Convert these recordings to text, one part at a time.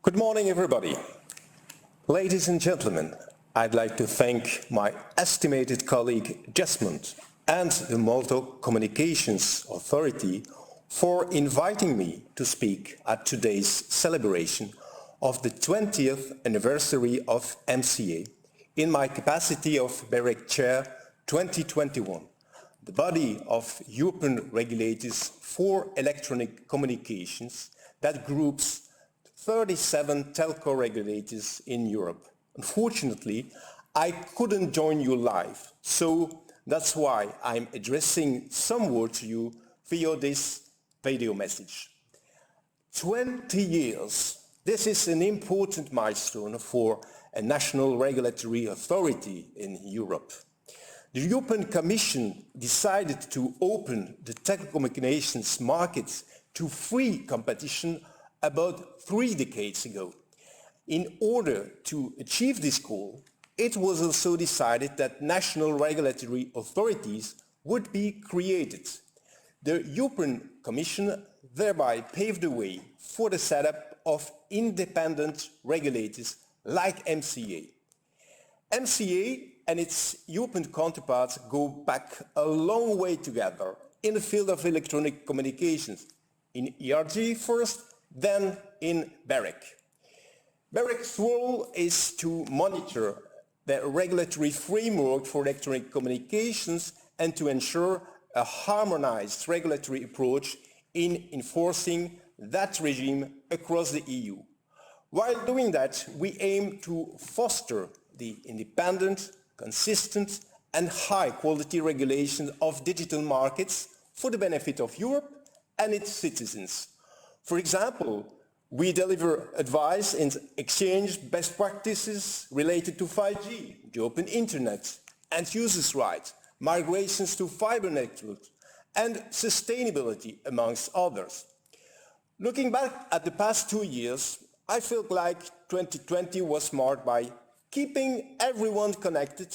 Good morning, everybody. Ladies and gentlemen, I'd like to thank my estimated colleague Jesmond and the Malta Communications Authority for inviting me to speak at today's celebration of the 20th anniversary of MCA in my capacity of BEREC Chair 2021, the Body of European Regulators for Electronic Communications that groups 37 telco regulators in Europe. Unfortunately, I couldn't join you live, so that's why I'm addressing some words to you via this video message. 20 years. This is an important milestone for a national regulatory authority in Europe. The European Commission decided to open the telecommunications market to free competition about 3 decades ago. In order to achieve this goal, it was also decided that national regulatory authorities would be created. The European Commission thereby paved the way for the setup of independent regulators like MCA. MCA and its European counterparts go back a long way together in the field of electronic communications, in ERG first, then in BEREC. BEREC's role is to monitor the regulatory framework for electronic communications and to ensure a harmonized regulatory approach in enforcing that regime across the EU. While doing that, we aim to foster the independent, consistent and high-quality regulation of digital markets for the benefit of Europe and its citizens. For example, we deliver advice and exchange best practices related to 5G, the open internet, and users' rights, migrations to fiber networks, and sustainability, amongst others. Looking back at the past 2 years, I feel like 2020 was marked by keeping everyone connected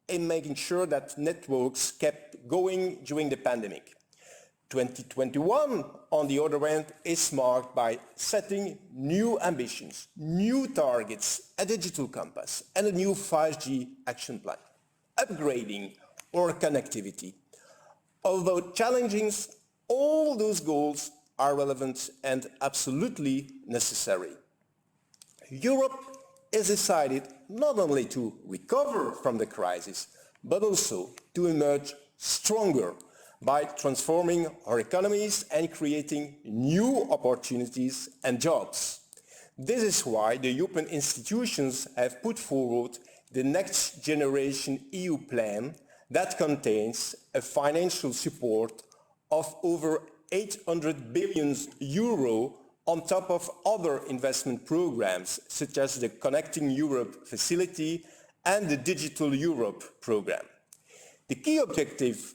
and making sure that networks kept going during the pandemic. 2021, on the other hand, is marked by setting new ambitions, new targets, a digital compass, and a new 5G action plan, upgrading our connectivity. Although challenging, all those goals are relevant and absolutely necessary. Europe has decided not only to recover from the crisis, but also to emerge stronger by transforming our economies and creating new opportunities and jobs. This is why the European institutions have put forward the Next Generation EU plan that contains a financial support of over 800 billion euro on top of other investment programs such as the Connecting Europe facility and the Digital Europe program. The key objective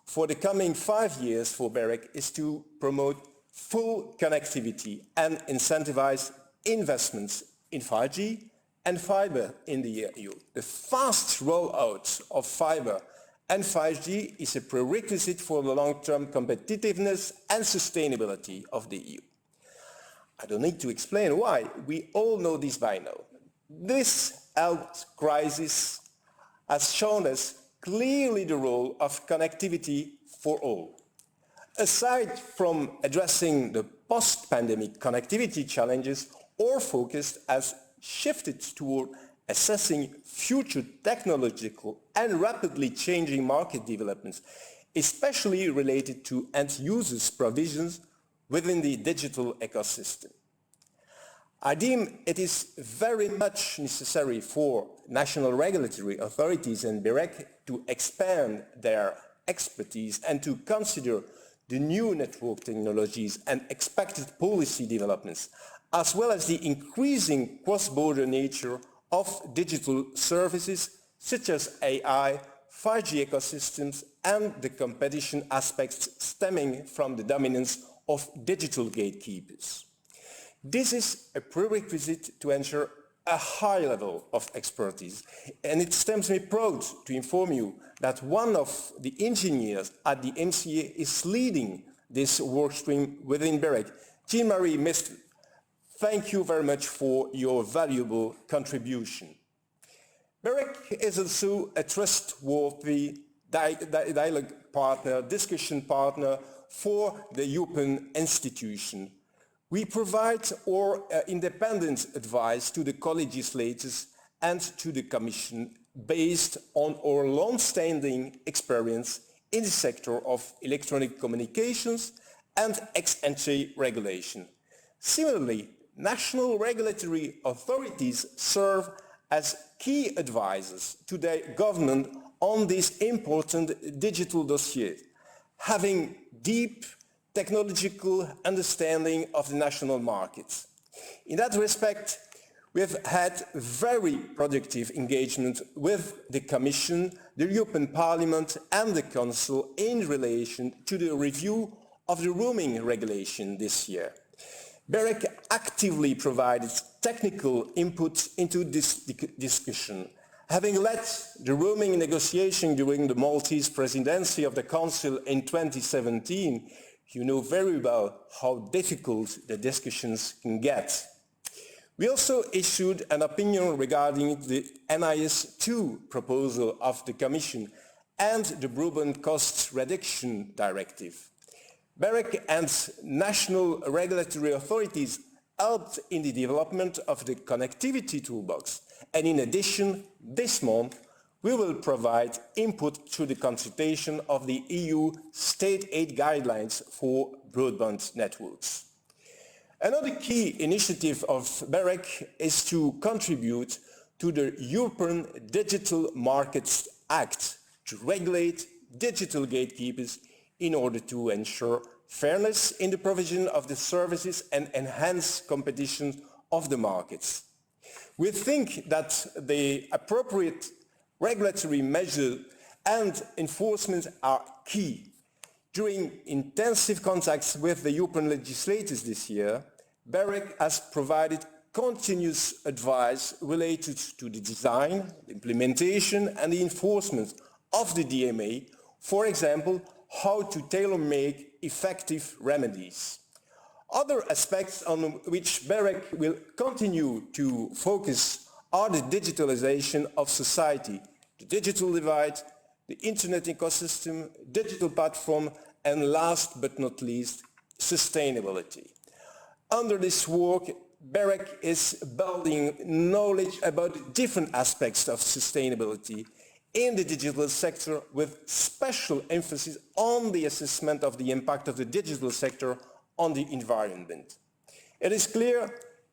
for the coming 5 years for BEREC is to promote full connectivity and incentivize investments in 5G and fiber in the EU. The fast rollout of fiber and 5G is a prerequisite for the long-term competitiveness and sustainability of the EU. I don't need to explain why, we all know this by now. This health crisis has shown us clearly the role of connectivity for all. Aside from addressing the post-pandemic connectivity challenges, our focus has shifted toward assessing future technological and rapidly changing market developments, especially related to end users' provisions within the digital ecosystem. I deem it is very much necessary for national regulatory authorities and BEREC to expand their expertise and to consider the new network technologies and expected policy developments, as well as the increasing cross-border nature of digital services such as AI, 5G ecosystems, and the competition aspects stemming from the dominance of digital gatekeepers. This is a prerequisite to ensure a high level of expertise, and it stems me proud to inform you that one of the engineers at the MCA is leading this workstream within BEREC, Jean-Marie Mestre. Thank you very much for your valuable contribution. BEREC is also a trustworthy dialogue partner, discussion partner for the European institution. We provide our independent advice to the co-legislators and to the Commission based on our long-standing experience in the sector of electronic communications and ex-ante regulation. Similarly, national regulatory authorities serve as key advisors to their government on this important digital dossier, having deep technological understanding of the national markets. In that respect, we have had very productive engagement with the Commission, the European Parliament and the Council in relation to the review of the roaming regulation this year. BEREC actively provided technical input into this discussion. Having led the roaming negotiation during the Maltese presidency of the Council in 2017, you know very well how difficult the discussions can get. We also issued an opinion regarding the NIS2 proposal of the Commission and the broadband cost reduction directive. BEREC and national regulatory authorities helped in the development of the connectivity toolbox, and in addition, this month, we will provide input to the consultation of the EU state aid guidelines for broadband networks. Another key initiative of BEREC is to contribute to the European Digital Markets Act to regulate digital gatekeepers in order to ensure fairness in the provision of the services and enhance competition of the markets. We think that the appropriate regulatory measures and enforcement are key. During intensive contacts with the European legislators this year, BEREC has provided continuous advice related to the design, the implementation and the enforcement of the DMA, for example, how to tailor-make effective remedies. Other aspects on which BEREC will continue to focus are the digitalization of society, the digital divide, the internet ecosystem, digital platform, and last but not least, sustainability. Under this work, BEREC is building knowledge about different aspects of sustainability in the digital sector with special emphasis on the assessment of the impact of the digital sector on the environment. It is clear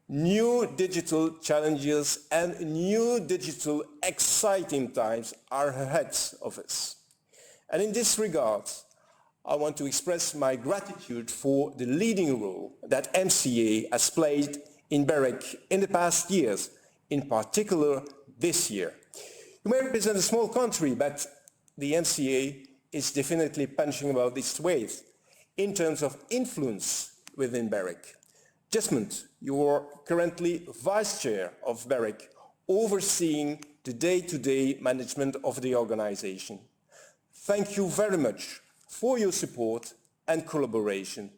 new digital challenges and new digital exciting times are ahead of us. And in this regard, I want to express my gratitude for the leading role that MCA has played in BEREC in the past years, in particular this year. You may represent a small country, but the MCA is definitely punching above its weight in terms of influence within BEREC. Jesmond, you are currently Vice Chair of BEREC, overseeing the day-to-day management of the organization. Thank you very much for your support and collaboration,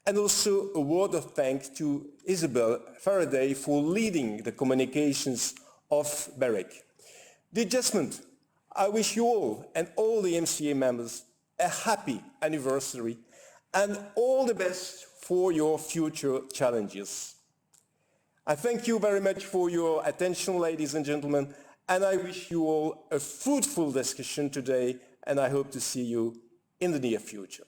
and also a word of thanks to Isabel Faraday for leading the communications of BEREC. Dear Jesmond, I wish you all and all the MCA members a happy anniversary and all the best for your future challenges. I thank you very much for your attention, ladies and gentlemen, and I wish you all a fruitful discussion today, and I hope to see you in the near future.